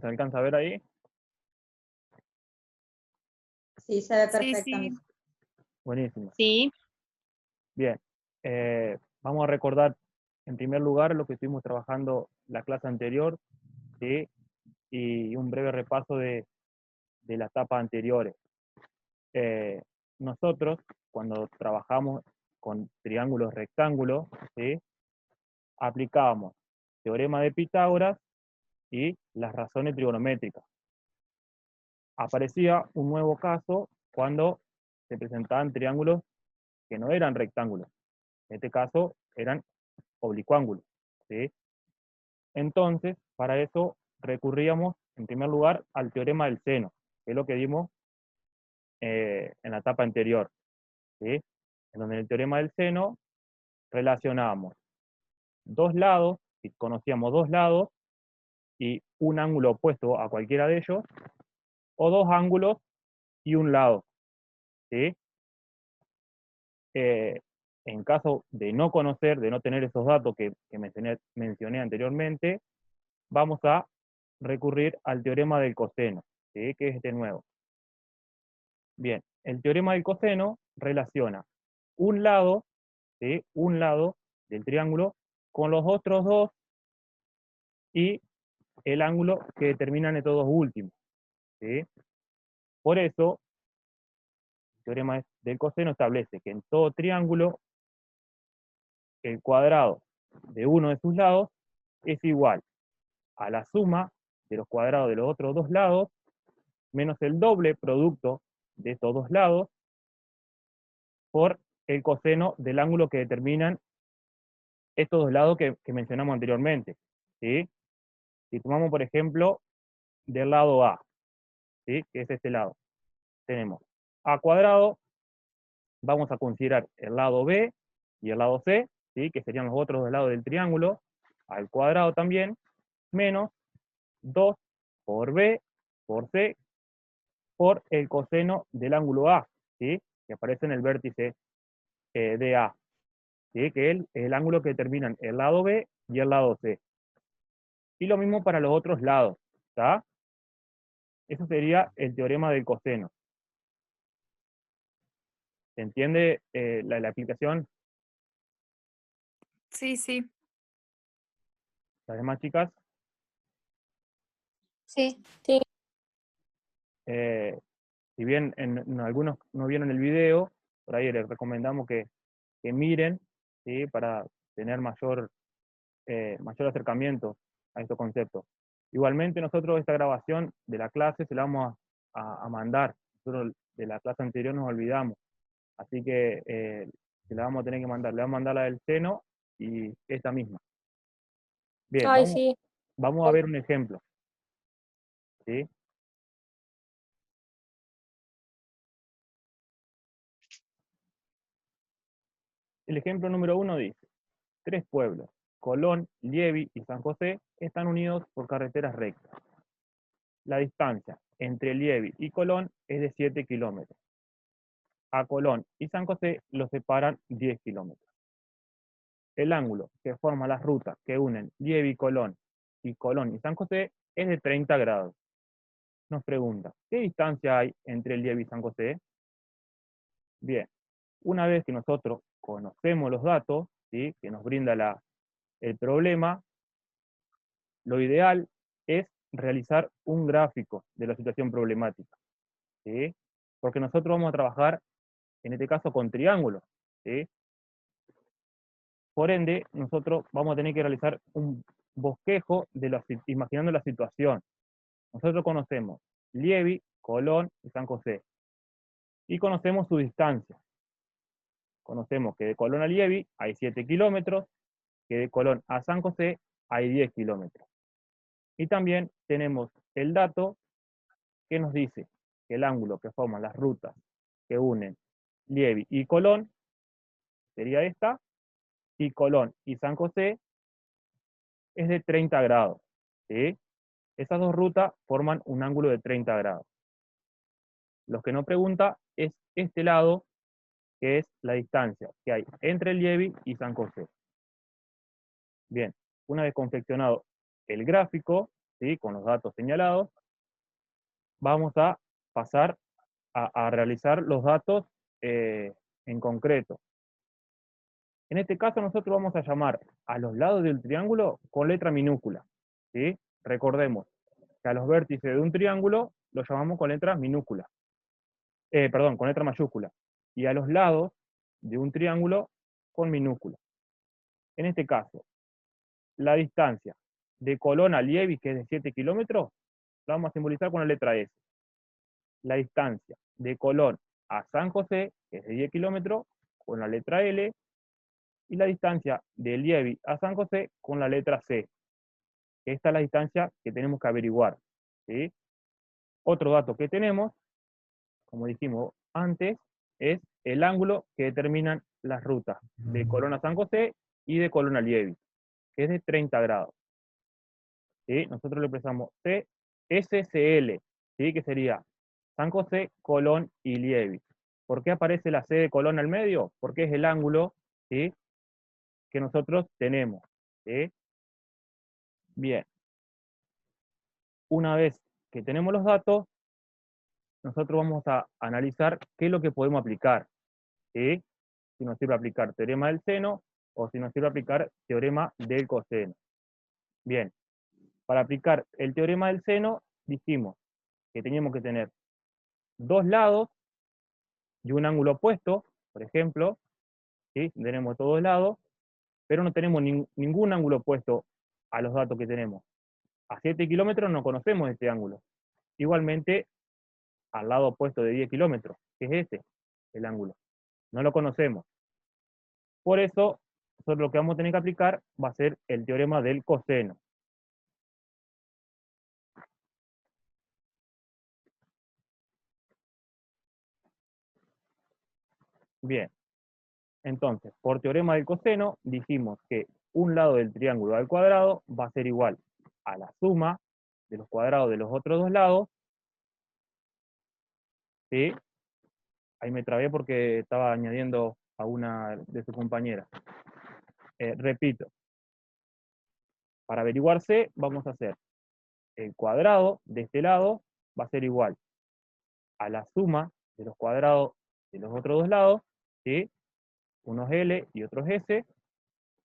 ¿Se alcanza a ver ahí? Sí, se ve Sí, perfectamente. Buenísimo. sí. Bien. Vamos a recordar en primer lugar lo que estuvimos trabajando la clase anterior, ¿sí? Y un breve repaso de las etapas anteriores. Nosotros, cuando trabajamos con triángulos rectángulos, ¿sí? Aplicábamos teorema de Pitágoras y las razones trigonométricas. Aparecía un nuevo caso cuando se presentaban triángulos que no eran rectángulos. En este caso eran oblicuángulos, ¿sí? Entonces, para eso recurríamos, en primer lugar, al teorema del seno, que es lo que vimos en la etapa anterior, ¿sí? En donde en el teorema del seno relacionábamos dos lados, si conocíamos dos lados, y un ángulo opuesto a cualquiera de ellos, o dos ángulos y un lado, ¿sí? En caso de no conocer, de no tener esos datos que mencioné anteriormente, vamos a recurrir al teorema del coseno, ¿sí? Que es este nuevo. Bien, el teorema del coseno relaciona un lado, ¿sí? Un lado del triángulo con los otros dos y el ángulo que determinan estos dos últimos, ¿sí? Por eso, el teorema del coseno establece que en todo triángulo el cuadrado de uno de sus lados es igual a la suma de los cuadrados de los otros dos lados menos el doble producto de estos dos lados por el coseno del ángulo que determinan estos dos lados que mencionamos anteriormente, ¿sí? Si tomamos, por ejemplo, del lado A, ¿sí? Que es este lado, tenemos A cuadrado, vamos a considerar el lado B y el lado C, ¿sí? Que serían los otros dos lados del triángulo, al cuadrado también, menos 2 por B por C por el coseno del ángulo A, ¿sí? Que aparece en el vértice de A, ¿sí? Que es el ángulo que determinan el lado B y el lado C. Y lo mismo para los otros lados, ¿está? Eso sería el teorema del coseno. ¿Se entiende la aplicación? Sí, sí. ¿Las demás chicas? Sí, sí. Si bien en algunos no vieron el video, por ahí les recomendamos que miren, ¿sí? Para tener mayor acercamiento a estos conceptos. Igualmente nosotros esta grabación de la clase se la vamos a mandar. Nosotros de la clase anterior nos olvidamos. Así que se la vamos a tener que mandar. Le vamos a mandar la del seno y esta misma. Bien, Ay, sí. vamos a ver un ejemplo, ¿sí? El ejemplo número 1 dice, 3 pueblos, Colón, Lievi y San José, están unidos por carreteras rectas. La distancia entre Lievi y Colón es de 7 kilómetros. A Colón y San José los separan 10 kilómetros. El ángulo que forma las rutas que unen Lievi y Colón y San José es de 30 grados. Nos pregunta, ¿qué distancia hay entre Lievi y San José? Bien, una vez que nosotros conocemos los datos, ¿sí? Que nos brinda el problema, lo ideal es realizar un gráfico de la situación problemática, ¿sí? Porque nosotros vamos a trabajar, en este caso, con triángulos, ¿sí? Por ende, nosotros vamos a tener que realizar un bosquejo imaginando la situación. Nosotros conocemos Lievi, Colón y San José. Y conocemos su distancia. Conocemos que de Colón a Lievi hay 7 kilómetros, que de Colón a San José hay 10 kilómetros. Y también tenemos el dato que nos dice que el ángulo que forman las rutas que unen Lievi y Colón sería esta, y Colón y San José es de 30 grados, ¿sí? Esas dos rutas forman un ángulo de 30 grados. Lo que nos pregunta es este lado, que es la distancia que hay entre Lievi y San José. Bien, una vez confeccionado el gráfico, ¿sí? Con los datos señalados, vamos a pasar a realizar los datos en concreto. En este caso nosotros vamos a llamar a los lados del triángulo con letra minúscula, ¿sí? Recordemos que a los vértices de un triángulo los llamamos con letra minúscula, perdón, con letra mayúscula, y a los lados de un triángulo con minúscula. En este caso, la distancia de Colón a Liebig, que es de 7 kilómetros, la vamos a simbolizar con la letra S. La distancia de Colón a San José, que es de 10 kilómetros, con la letra L, y la distancia de Liebig a San José con la letra C. Esta es la distancia que tenemos que averiguar, ¿sí? Otro dato que tenemos, como dijimos antes, es el ángulo que determinan las rutas de Colón a San José y de Colón a Liebig, que es de 30 grados. ¿Sí? Nosotros le expresamos CSCL, ¿sí? Que sería San José, Colón y Liebig. ¿Por qué aparece la C de Colón al medio? Porque es el ángulo, ¿sí? Que nosotros tenemos, ¿sí? Bien. Una vez que tenemos los datos, nosotros vamos a analizar qué es lo que podemos aplicar, ¿sí? Si nos sirve aplicar teorema del seno o si nos sirve aplicar teorema del coseno. Bien, para aplicar el teorema del seno, dijimos que teníamos que tener dos lados y un ángulo opuesto, por ejemplo, ¿sí? Tenemos todos lados, pero no tenemos ningún ángulo opuesto a los datos que tenemos. A 7 kilómetros no conocemos este ángulo. Igualmente, al lado opuesto de 10 kilómetros, que es este, el ángulo. No lo conocemos. Por eso, nosotros lo que vamos a tener que aplicar va a ser el teorema del coseno. Bien, entonces, por teorema del coseno, dijimos que un lado del triángulo al cuadrado va a ser igual a la suma de los cuadrados de los otros dos lados, ¿sí? Ahí me trabé porque estaba añadiendo a una de sus compañeras. Repito, para averiguar C, vamos a hacer el cuadrado de este lado va a ser igual a la suma de los cuadrados de los otros dos lados, ¿sí? Unos L y otros S,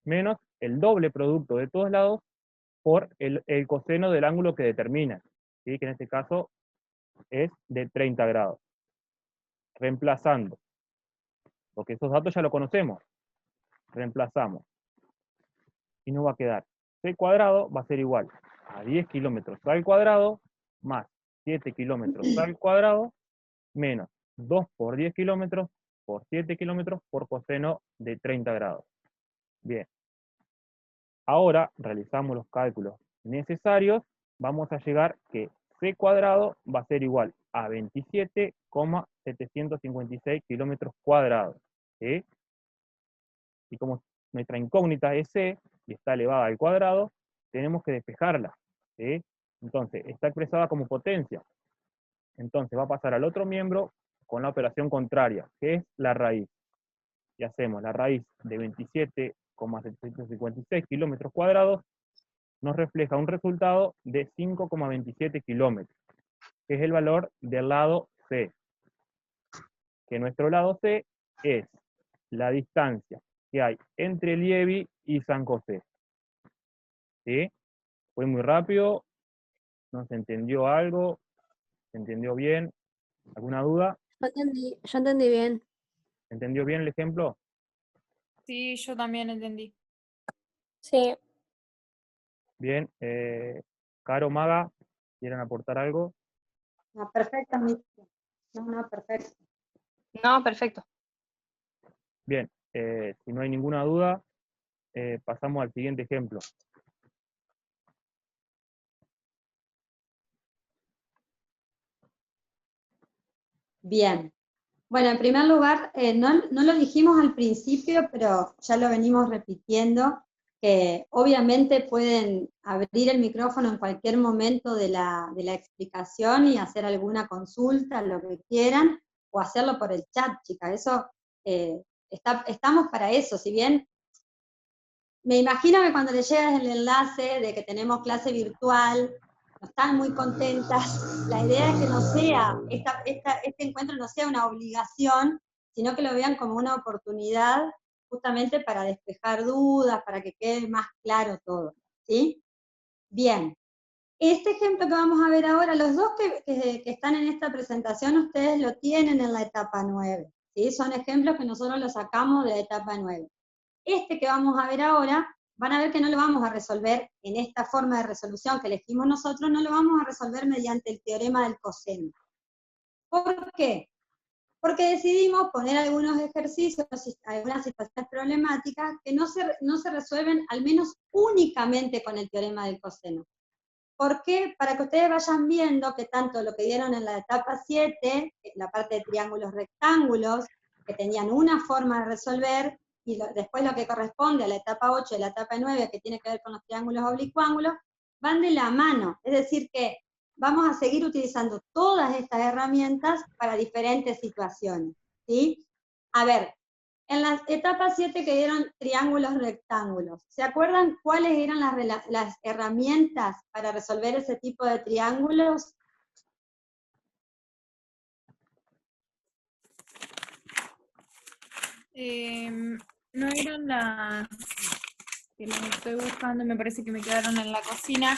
menos el doble producto de todos lados por el coseno del ángulo que determina, ¿sí? Que en este caso es de 30 grados. Reemplazando, porque esos datos ya los conocemos, reemplazamos. Y nos va a quedar C cuadrado va a ser igual a 10 kilómetros al cuadrado más 7 kilómetros al cuadrado menos 2 por 10 kilómetros por 7 kilómetros por coseno de 30 grados. Bien. Ahora realizamos los cálculos necesarios. Vamos a llegar que C cuadrado va a ser igual a 27,756 kilómetros cuadrados. ¿Sí? Y como nuestra incógnita es C y está elevada al cuadrado, tenemos que despejarla. ¿Sí? Entonces, está expresada como potencia. Entonces va a pasar al otro miembro con la operación contraria, que es la raíz. Y hacemos la raíz de 27,756 kilómetros cuadrados, nos refleja un resultado de 5,27 kilómetros, que es el valor del lado C. Que nuestro lado C es la distancia que hay entre Liebig y San José. ¿Sí? Fue muy rápido, no se entendió algo, se entendió bien, ¿alguna duda? Yo entendí bien. ¿Se entendió bien el ejemplo? Sí, yo también entendí. Sí. Bien, Caro, Maga, ¿quieren aportar algo? No, perfecto, no, perfecto. No, perfecto. Bien, si no hay ninguna duda, pasamos al siguiente ejemplo. Bien. Bueno, en primer lugar, no lo dijimos al principio, pero ya lo venimos repitiendo, que obviamente pueden abrir el micrófono en cualquier momento de la explicación y hacer alguna consulta, lo que quieran, o hacerlo por el chat, chicas. Eso, estamos para eso. Si bien me imagino que cuando le llega el enlace de que tenemos clase virtual, no están muy contentas. La idea es que no sea, este encuentro no sea una obligación, sino que lo vean como una oportunidad justamente para despejar dudas, para que quede más claro todo, ¿sí? Bien. Este ejemplo que vamos a ver ahora, los dos que están en esta presentación, ustedes lo tienen en la etapa 9, ¿sí? Son ejemplos que nosotros los sacamos de la etapa 9. Este que vamos a ver ahora, van a ver que no lo vamos a resolver en esta forma de resolución que elegimos nosotros, no lo vamos a resolver mediante el teorema del coseno. ¿Por qué? Porque decidimos poner algunos ejercicios, algunas situaciones problemáticas que no se resuelven al menos únicamente con el teorema del coseno. ¿Por qué? Para que ustedes vayan viendo que tanto lo que dieron en la etapa 7, la parte de triángulos rectángulos, que tenían una forma de resolver, y después lo que corresponde a la etapa 8 y la etapa 9, que tiene que ver con los triángulos oblicuángulos, van de la mano. Es decir que vamos a seguir utilizando todas estas herramientas para diferentes situaciones, ¿sí? A ver, en la etapa 7 que dieron triángulos rectángulos, ¿se acuerdan cuáles eran las herramientas para resolver ese tipo de triángulos? No eran las que las estoy buscando, me parece que me quedaron en la cocina.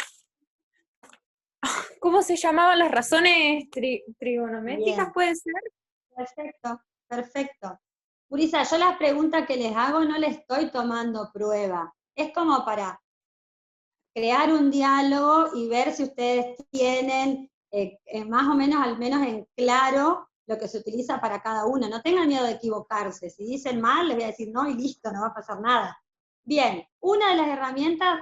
¿Cómo se llamaban las razones trigonométricas, Bien. puede ser? Perfecto, perfecto. Urisa, yo las preguntas que les hago no les estoy tomando prueba. Es como para crear un diálogo y ver si ustedes tienen más o menos, al menos en claro, lo que se utiliza para cada uno. No tengan miedo de equivocarse. Si dicen mal, les voy a decir no y listo, no va a pasar nada. Bien, una de las herramientas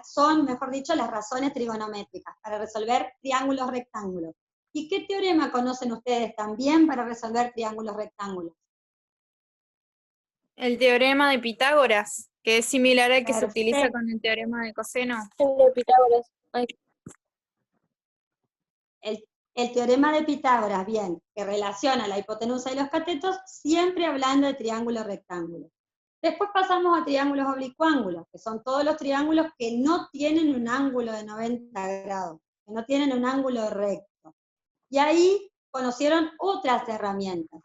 son, mejor dicho, las razones trigonométricas para resolver triángulos rectángulos. ¿Y qué teorema conocen ustedes también para resolver triángulos rectángulos? El teorema de Pitágoras, que es similar al que se utiliza Perfecto. con el teorema de coseno. El de Pitágoras. Ay, El teorema de Pitágoras, bien, que relaciona la hipotenusa y los catetos, siempre hablando de triángulos rectángulos. Después pasamos a triángulos oblicuángulos, que son todos los triángulos que no tienen un ángulo de 90 grados, que no tienen un ángulo recto. Y ahí conocieron otras herramientas.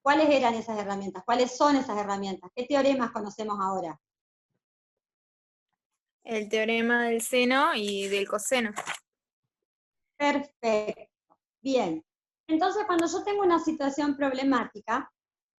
¿Cuáles eran esas herramientas? ¿Cuáles son esas herramientas? ¿Qué teoremas conocemos ahora? El teorema del seno y del coseno. Perfecto. Bien. Entonces, cuando yo tengo una situación problemática,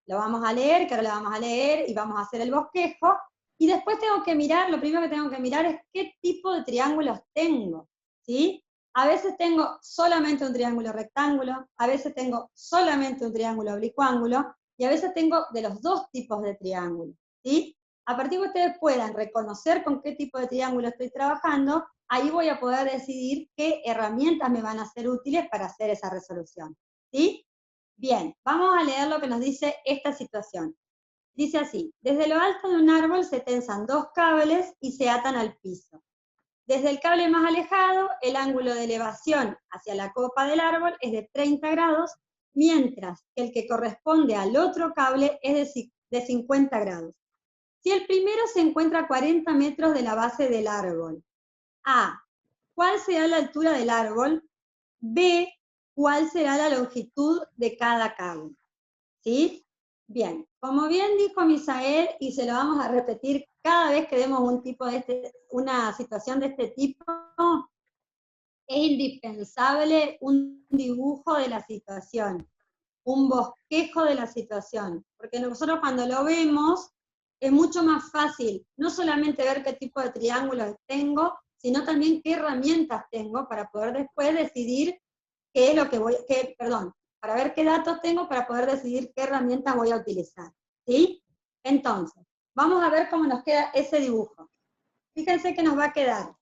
lo vamos a leer, que ahora lo vamos a leer, y vamos a hacer el bosquejo, y después tengo que mirar, lo primero que tengo que mirar es qué tipo de triángulos tengo, ¿sí? A veces tengo solamente un triángulo rectángulo, a veces tengo solamente un triángulo oblicuángulo, y a veces tengo de los dos tipos de triángulos, ¿sí? A partir de que ustedes puedan reconocer con qué tipo de triángulo estoy trabajando, ahí voy a poder decidir qué herramientas me van a ser útiles para hacer esa resolución, ¿sí? Bien, vamos a leer lo que nos dice esta situación. Dice así: desde lo alto de un árbol se tensan dos cables y se atan al piso. Desde el cable más alejado, el ángulo de elevación hacia la copa del árbol es de 30 grados, mientras que el que corresponde al otro cable es de 50 grados. Si el primero se encuentra a 40 metros de la base del árbol, A, ¿cuál será la altura del árbol? B, ¿cuál será la longitud de cada cable? ¿Sí? Bien, como bien dijo Misael, y se lo vamos a repetir cada vez que demos una situación de este tipo, es indispensable un dibujo de la situación, un bosquejo de la situación, porque nosotros cuando lo vemos es mucho más fácil no solamente ver qué tipo de triángulos tengo, sino también qué herramientas tengo para poder después decidir qué es lo que para ver qué datos tengo para poder decidir qué herramientas voy a utilizar, ¿sí? Entonces, vamos a ver cómo nos queda ese dibujo. Fíjense que nos va a quedar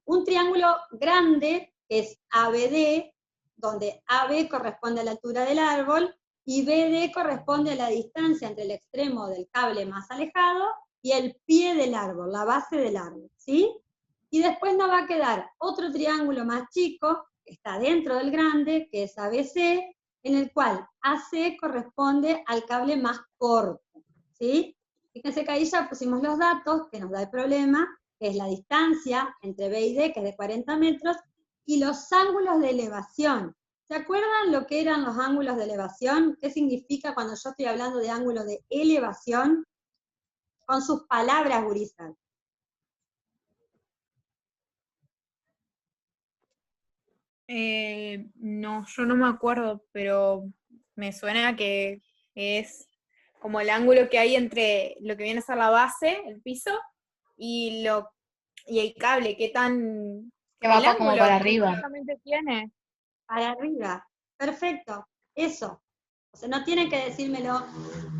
un triángulo grande, que es ABD, donde AB corresponde a la altura del árbol, y BD corresponde a la distancia entre el extremo del cable más alejado y el pie del árbol, la base del árbol, ¿sí? Y después nos va a quedar otro triángulo más chico, que está dentro del grande, que es ABC, en el cual AC corresponde al cable más corto, ¿sí? Fíjense que ahí ya pusimos los datos que nos da el problema, que es la distancia entre B y D, que es de 40 metros, y los ángulos de elevación. ¿Se acuerdan lo que eran los ángulos de elevación? ¿Qué significa cuando yo estoy hablando de ángulo de elevación? Con sus palabras, gurisas. No, yo no me acuerdo, pero me suena que es como el ángulo que hay entre lo que viene a ser la base, el piso, y el cable, qué tan... Que va el como ángulo para que arriba. exactamente tiene. Para arriba. Perfecto. Eso. O sea, no tienen que decírmelo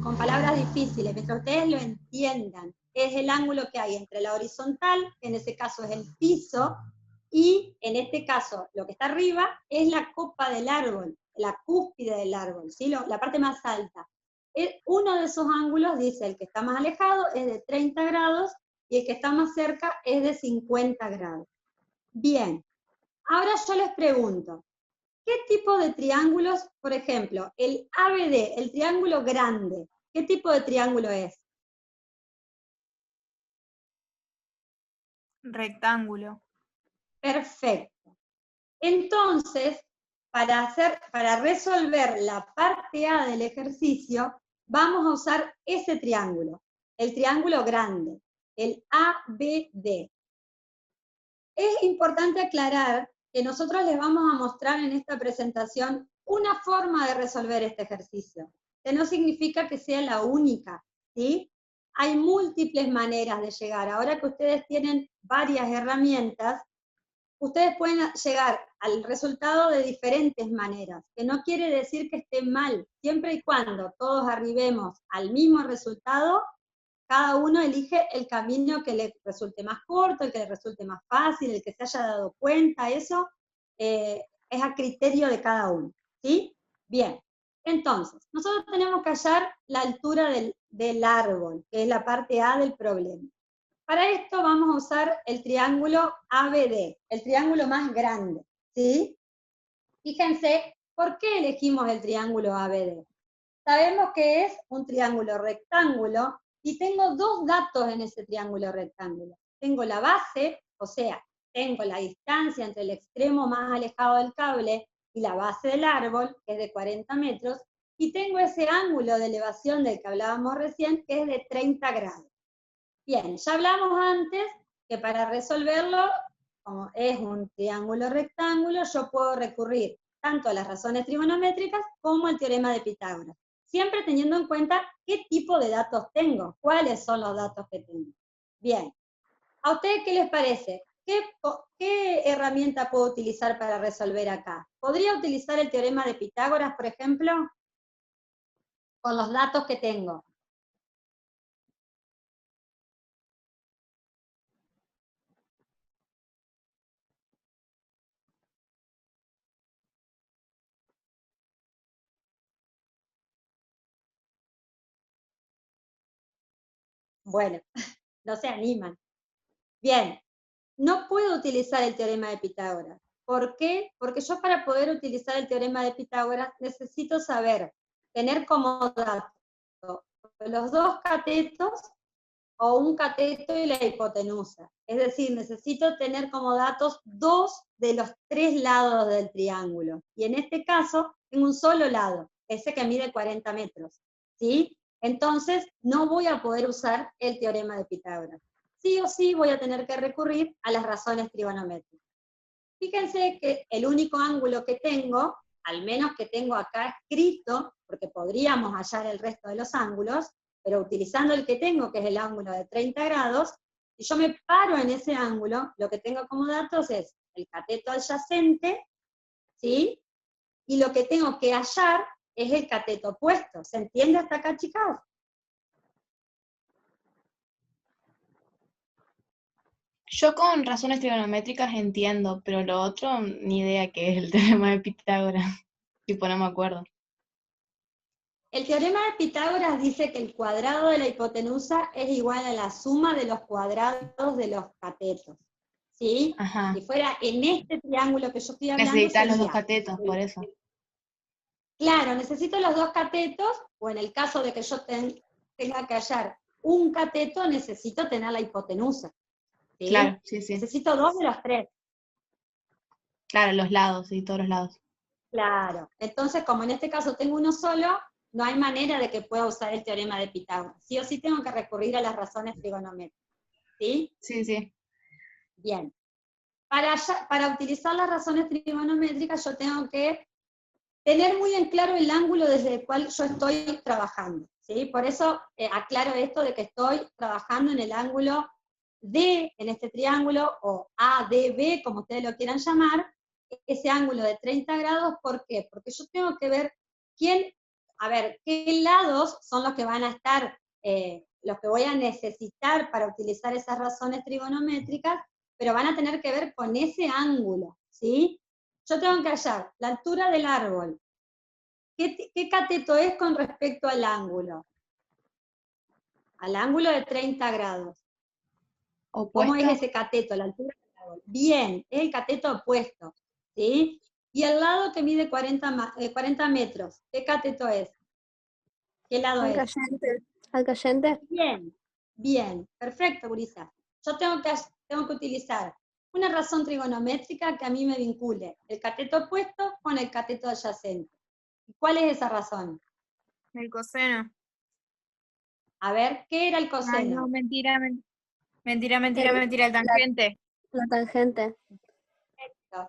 con palabras difíciles, mientras ustedes lo entiendan. Es el ángulo que hay entre la horizontal, que en ese caso es el piso, y en este caso lo que está arriba es la copa del árbol, la cúspide del árbol, ¿sí? La parte más alta. Uno de esos ángulos, dice, el que está más alejado es de 30 grados y el que está más cerca es de 50 grados. Bien, ahora yo les pregunto, ¿qué tipo de triángulos, por ejemplo, el ABD, el triángulo grande, qué tipo de triángulo es? Rectángulo. Perfecto. Entonces, para resolver la parte A del ejercicio, vamos a usar ese triángulo, el triángulo grande, el ABD. Es importante aclarar que nosotros les vamos a mostrar en esta presentación una forma de resolver este ejercicio, que no significa que sea la única, ¿sí? Hay múltiples maneras de llegar. Ahora que ustedes tienen varias herramientas, ustedes pueden llegar al resultado de diferentes maneras, que no quiere decir que esté mal, siempre y cuando todos arribemos al mismo resultado. Cada uno elige el camino que le resulte más corto, el que le resulte más fácil, el que se haya dado cuenta, eso es a criterio de cada uno, ¿sí? Bien, entonces, nosotros tenemos que hallar la altura del árbol, que es la parte A del problema. Para esto vamos a usar el triángulo ABD, el triángulo más grande, ¿sí? Fíjense, ¿por qué elegimos el triángulo ABD? Sabemos que es un triángulo rectángulo y tengo dos datos en ese triángulo rectángulo. Tengo la base, o sea, tengo la distancia entre el extremo más alejado del cable y la base del árbol, que es de 40 metros, y tengo ese ángulo de elevación del que hablábamos recién, que es de 30 grados. Bien, ya hablamos antes que para resolverlo, como es un triángulo rectángulo, yo puedo recurrir tanto a las razones trigonométricas como al teorema de Pitágoras, siempre teniendo en cuenta qué tipo de datos tengo, cuáles son los datos que tengo. Bien, ¿a ustedes qué les parece? ¿Qué herramienta puedo utilizar para resolver acá? ¿Podría utilizar el teorema de Pitágoras, por ejemplo? Con los datos que tengo. Bueno, no se animan. Bien, no puedo utilizar el teorema de Pitágoras. ¿Por qué? Porque yo para poder utilizar el teorema de Pitágoras necesito saber, tener como dato los dos catetos o un cateto y la hipotenusa. Es decir, necesito tener como datos dos de los tres lados del triángulo. Y en este caso, tengo un solo lado, ese que mide 40 metros. ¿Sí? Entonces, no voy a poder usar el teorema de Pitágoras. Sí o sí voy a tener que recurrir a las razones trigonométricas. Fíjense que el único ángulo que tengo, al menos que tengo acá escrito, porque podríamos hallar el resto de los ángulos, pero utilizando el que tengo, que es el ángulo de 30 grados, si yo me paro en ese ángulo, lo que tengo como datos es el cateto adyacente, ¿sí? Y lo que tengo que hallar es el cateto opuesto. ¿Se entiende hasta acá, chicas? Yo con razones trigonométricas entiendo, pero lo otro ni idea qué es el teorema de Pitágoras. Tipo, no me acuerdo. El teorema de Pitágoras dice que el cuadrado de la hipotenusa es igual a la suma de los cuadrados de los catetos. ¿Sí? Ajá. Si fuera en este triángulo que yo estoy hablando, Necesitas los dos sería... catetos, por eso. Claro, necesito los dos catetos, o en el caso de que yo tenga que hallar un cateto, necesito tener la hipotenusa. ¿sí? Claro, sí, sí. Necesito 2 de los 3. Claro, los lados, sí, todos los lados. Claro. Entonces, como en este caso tengo uno solo, no hay manera de que pueda usar el teorema de Pitágoras. Sí o sí tengo que recurrir a las razones trigonométricas. ¿Sí? Sí, sí. Bien. Para utilizar las razones trigonométricas yo tengo que tener muy en claro el ángulo desde el cual yo estoy trabajando, ¿sí? Por eso aclaro esto de que estoy trabajando en el ángulo D, en este triángulo, o ADB, como ustedes lo quieran llamar, ese ángulo de 30 grados, ¿por qué? Porque yo tengo que ver qué lados son los que van a estar, los que voy a necesitar para utilizar esas razones trigonométricas, pero van a tener que ver con ese ángulo, ¿sí? Yo tengo que hallar la altura del árbol. ¿Qué cateto es con respecto al ángulo? Al ángulo de 30 grados. ¿Cómo es Opuesto. ese cateto, la altura del árbol? Bien, es el cateto opuesto, ¿sí? Y el lado que mide 40 metros, ¿qué cateto es? ¿Qué lado es? Adyacente. Bien, bien, perfecto, Gurisa. Yo tengo que utilizar una razón trigonométrica que a mí me vincule el cateto opuesto con el cateto adyacente. ¿Cuál es esa razón? El coseno. A ver, ¿qué era el Ay, coseno? no, mentira, mentira, el tangente. La tangente.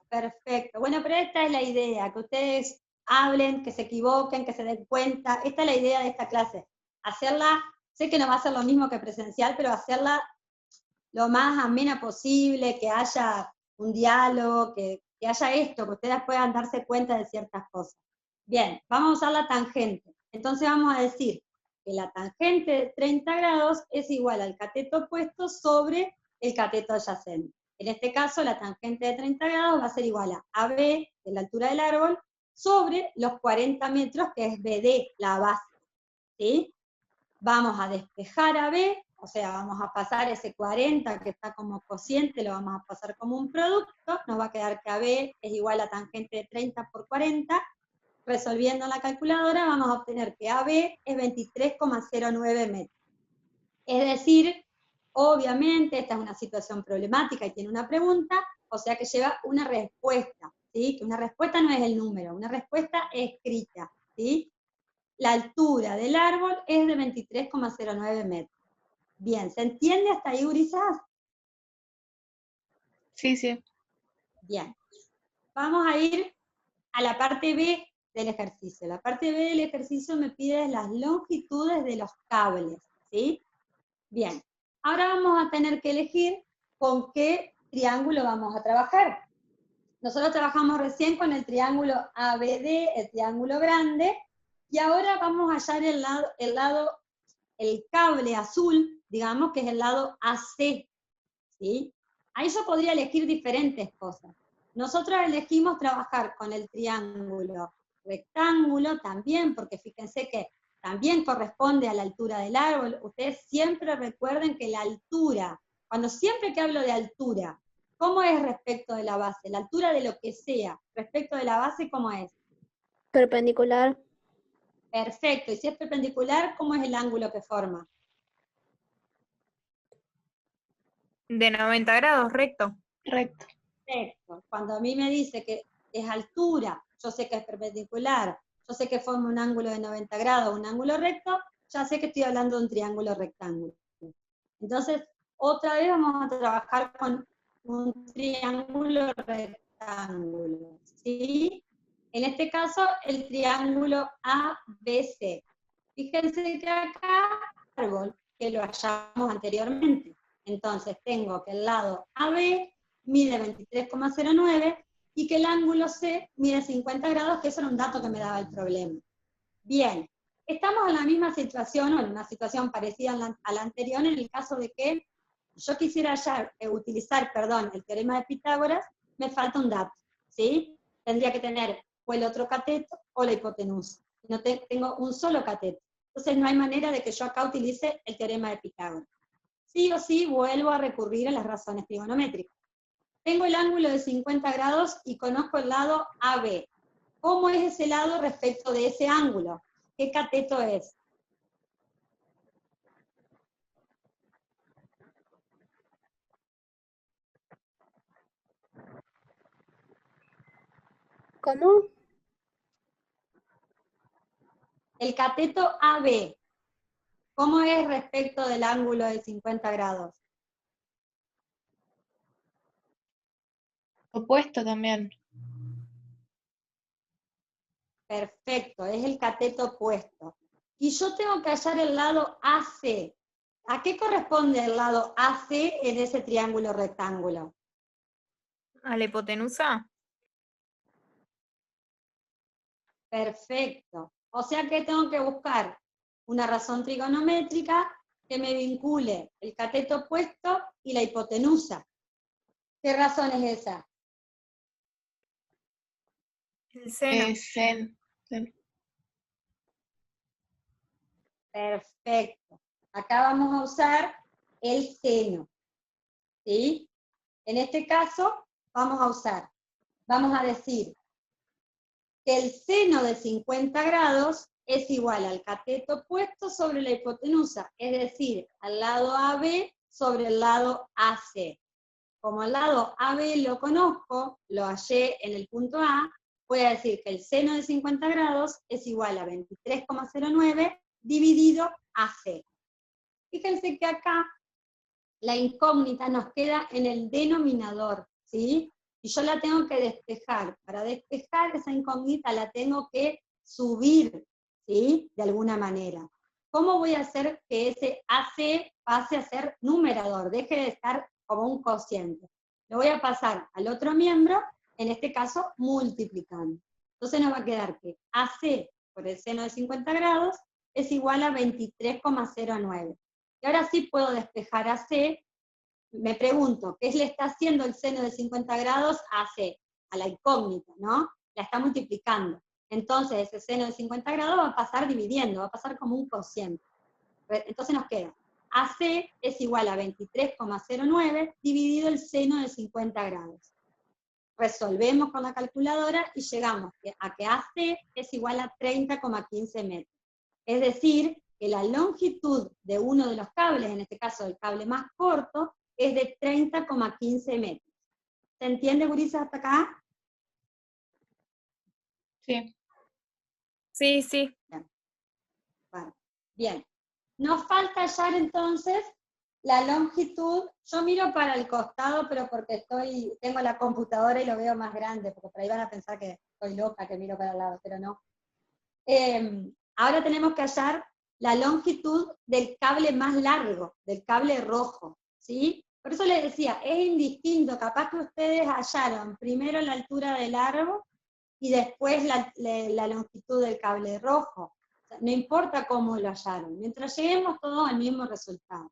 Perfecto. Bueno, pero esta es la idea, que ustedes hablen, que se equivoquen, que se den cuenta. Esta es la idea de esta clase. Hacerla, sé que no va a ser lo mismo que presencial, pero hacerla lo más amena posible, que haya un diálogo, que haya esto, que ustedes puedan darse cuenta de ciertas cosas. Bien, vamos a usar la tangente. Entonces vamos a decir que la tangente de 30 grados es igual al cateto opuesto sobre el cateto adyacente. En este caso, la tangente de 30 grados va a ser igual a AB, de la altura del árbol, sobre los 40 metros, que es BD, la base. ¿Sí? Vamos a despejar AB, o sea, vamos a pasar ese 40 que está como cociente, lo vamos a pasar como un producto, nos va a quedar que AB es igual a tangente de 30 por 40, resolviendo en la calculadora vamos a obtener que AB es 23,09 metros. Es decir, obviamente esta es una situación problemática y tiene una pregunta, o sea que lleva una respuesta, ¿sí? Que una respuesta no es el número, una respuesta escrita, ¿sí? La altura del árbol es de 23,09 metros. Bien, ¿se entiende hasta ahí, Urizás? Sí, sí. Bien. Vamos a ir a la parte B del ejercicio. La parte B del ejercicio me pide las longitudes de los cables, ¿sí? Bien. Ahora vamos a tener que elegir con qué triángulo vamos a trabajar. Nosotros trabajamos recién con el triángulo ABD, el triángulo grande, y ahora vamos a hallar el cable azul, digamos, que es el lado AC, ¿sí? Ahí yo podría elegir diferentes cosas. Nosotros elegimos trabajar con el triángulo rectángulo también, porque fíjense que también corresponde a la altura del árbol. Ustedes siempre recuerden que la altura, siempre que hablo de altura, ¿cómo es respecto de la base? La altura de lo que sea, respecto de la base, ¿cómo es? Perpendicular. Perfecto, y si es perpendicular, ¿cómo es el ángulo que forma? De 90 grados, recto. Recto. Perfecto. Cuando a mí me dice que es altura, yo sé que es perpendicular, yo sé que forma un ángulo de 90 grados, un ángulo recto, ya sé que estoy hablando de un triángulo rectángulo. Entonces, otra vez vamos a trabajar con un triángulo rectángulo, ¿sí? En este caso, el triángulo ABC. Fíjense que acá, árbol, que lo hallamos anteriormente. Entonces, tengo que el lado AB mide 23,09 y que el ángulo C mide 50 grados, que eso era un dato que me daba el problema. Bien, estamos en la misma situación, o en una situación parecida a la anterior, en el caso de que yo quisiera utilizar el teorema de Pitágoras, me falta un dato, ¿sí? Tendría que tener o el otro cateto o la hipotenusa. No tengo un solo cateto. Entonces no hay manera de que yo acá utilice el teorema de Pitágoras. Sí o sí vuelvo a recurrir a las razones trigonométricas. Tengo el ángulo de 50 grados y conozco el lado AB. ¿Cómo es ese lado respecto de ese ángulo? ¿Qué cateto es? ¿Cómo? El cateto AB, ¿cómo es respecto del ángulo de 50 grados? Opuesto también. Perfecto, es el cateto opuesto. Y yo tengo que hallar el lado AC. ¿A qué corresponde el lado AC en ese triángulo rectángulo? ¿A la hipotenusa? Perfecto. O sea que tengo que buscar una razón trigonométrica que me vincule el cateto opuesto y la hipotenusa. ¿Qué razón es esa? El seno. Perfecto. Acá vamos a usar el seno. ¿Sí? En este caso, vamos a decir que el seno de 50 grados es igual al cateto opuesto sobre la hipotenusa, es decir, al lado AB sobre el lado AC. Como el lado AB lo conozco, lo hallé en el punto A, voy a decir que el seno de 50 grados es igual a 23,09 dividido AC. Fíjense que acá la incógnita nos queda en el denominador, ¿sí? Y yo la tengo que despejar. Para despejar esa incógnita la tengo que subir, ¿sí? De alguna manera. ¿Cómo voy a hacer que ese AC pase a ser numerador? Deje de estar como un cociente. Lo voy a pasar al otro miembro, en este caso multiplicando. Entonces nos va a quedar que AC por el seno de 50 grados es igual a 23,09. Y ahora sí puedo despejar a C. Me pregunto, ¿qué le está haciendo el seno de 50 grados a C? A la incógnita, ¿no? La está multiplicando. Entonces ese seno de 50 grados va a pasar dividiendo, va a pasar como un cociente. Entonces nos queda, AC es igual a 23,09 dividido el seno de 50 grados. Resolvemos con la calculadora y llegamos a que AC es igual a 30,15 metros. Es decir, que la longitud de uno de los cables, en este caso el cable más corto, es de 30,15 metros. ¿Se entiende, gurisas, hasta acá? Sí. Sí, sí. Bueno, bien. Nos falta hallar entonces la longitud. Yo miro para el costado, pero porque tengo la computadora y lo veo más grande, porque por ahí van a pensar que estoy loca, que miro para el lado, pero no. Ahora tenemos que hallar la longitud del cable más largo, del cable rojo, ¿sí? Por eso les decía, es indistinto, capaz que ustedes hallaron primero la altura del árbol y después la longitud del cable rojo. O sea, no importa cómo lo hallaron, mientras lleguemos todos al mismo resultado.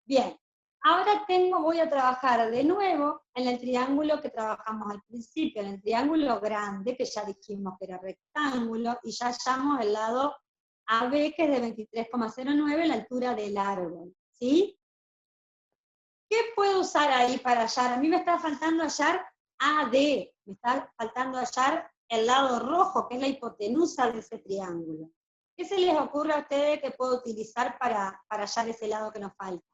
Bien, ahora voy a trabajar de nuevo en el triángulo que trabajamos al principio, en el triángulo grande, que ya dijimos que era rectángulo, y ya hallamos el lado AB, que es de 23,09, la altura del árbol, ¿sí? ¿Qué puedo usar ahí para hallar? A mí me está faltando hallar AD, me está faltando hallar el lado rojo, que es la hipotenusa de ese triángulo. ¿Qué se les ocurre a ustedes que puedo utilizar para hallar ese lado que nos falta?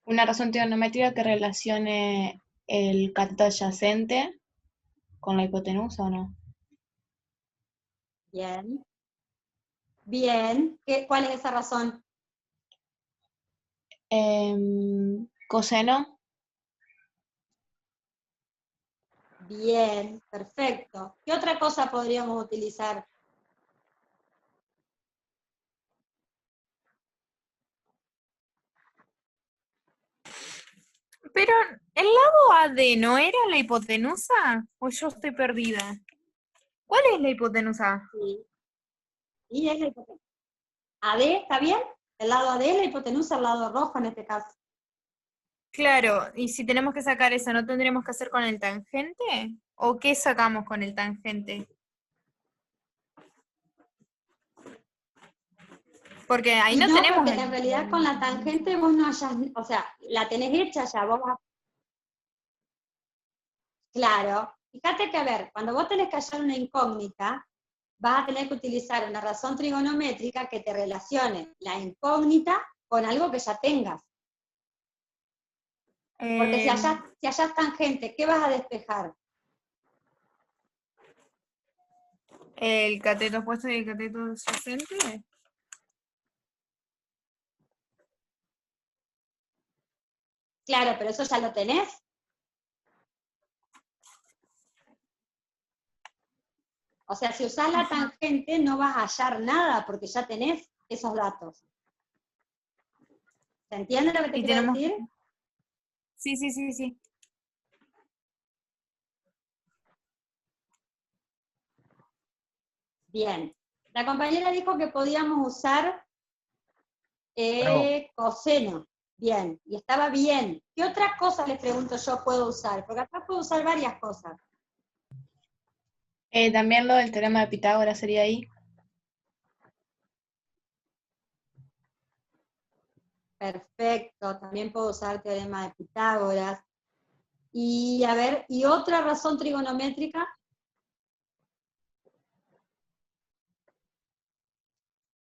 Una razón trigonométrica que relacione el cateto adyacente con la hipotenusa, ¿o no? Bien. Bien. ¿Cuál es esa razón? Coseno. Bien, perfecto. ¿Qué otra cosa podríamos utilizar? Pero, ¿el lado AD no era la hipotenusa? ¿O yo estoy perdida? ¿Cuál es la hipotenusa? Sí. Y es la hipotenusa. ¿AD está bien? El lado AD es la hipotenusa, el lado rojo en este caso. Claro, y si tenemos que sacar eso, ¿no tendríamos que hacer con el tangente? ¿O qué sacamos con el tangente? Porque ahí no tenemos... Porque en realidad con la tangente vos no hayas, o sea, la tenés hecha ya, vos vas... Claro. Fíjate que, a ver, cuando vos tenés que hallar una incógnita, vas a tener que utilizar una razón trigonométrica que te relacione la incógnita con algo que ya tengas. Porque si Eh, allá es tangente, ¿qué vas a despejar? el cateto opuesto y el cateto adyacente. Claro, pero eso ya lo tenés. O sea, si usás la tangente no vas a hallar nada porque ya tenés esos datos. ¿Se entiende lo que te Y quiero tenemos. decir? Sí, sí, sí, sí. Bien. La compañera dijo que podíamos usar Bravo. coseno. Bien, y estaba bien. ¿Qué otra cosa, les pregunto yo, puedo usar? Porque acá puedo usar varias cosas. También lo del teorema de Pitágoras sería ahí. Perfecto, también puedo usar teorema de Pitágoras. Y a ver, ¿y otra razón trigonométrica?